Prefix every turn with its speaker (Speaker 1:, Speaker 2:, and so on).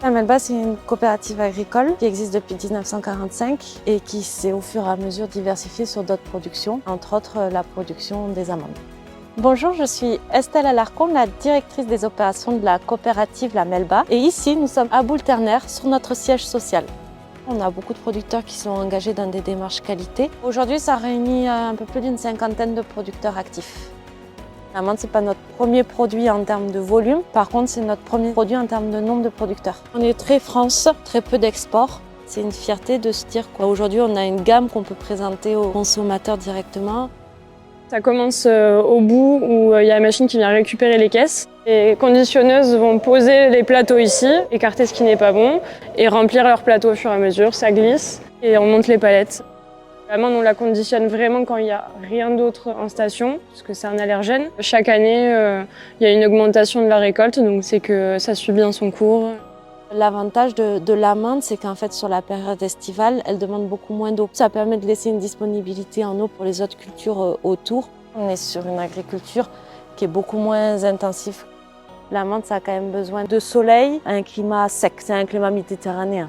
Speaker 1: La Melba, c'est une coopérative agricole qui existe depuis 1945 et qui s'est au fur et à mesure diversifiée sur d'autres productions, entre autres la production des amandes. Bonjour, je suis Estelle Alarcon, la directrice des opérations de la coopérative La Melba. Et ici, nous sommes à Boule-Ternaire, sur notre siège social. On a beaucoup de producteurs qui sont engagés dans des démarches qualité. Aujourd'hui, ça réunit un peu plus d'une cinquantaine de producteurs actifs. L'amande, ce n'est pas notre premier produit en termes de volume. Par contre, c'est notre premier produit en termes de nombre de producteurs. On est très France, très peu d'export. C'est une fierté de se dire qu'aujourd'hui, on a une gamme qu'on peut présenter aux consommateurs directement.
Speaker 2: Ça commence au bout où il y a la machine qui vient récupérer les caisses. Les conditionneuses vont poser les plateaux ici, écarter ce qui n'est pas bon et remplir leurs plateaux au fur et à mesure. Ça glisse et on monte les palettes. L'amande, on la conditionne vraiment quand il n'y a rien d'autre en station, parce que c'est un allergène. Chaque année, il y a une augmentation de la récolte, donc c'est que ça suit bien son cours.
Speaker 1: L'avantage de l'amande, c'est qu'en fait, sur la période estivale, elle demande beaucoup moins d'eau. Ça permet de laisser une disponibilité en eau pour les autres cultures autour. On est sur une agriculture qui est beaucoup moins intensive. L'amande, ça a quand même besoin de soleil, un climat sec, c'est un climat méditerranéen.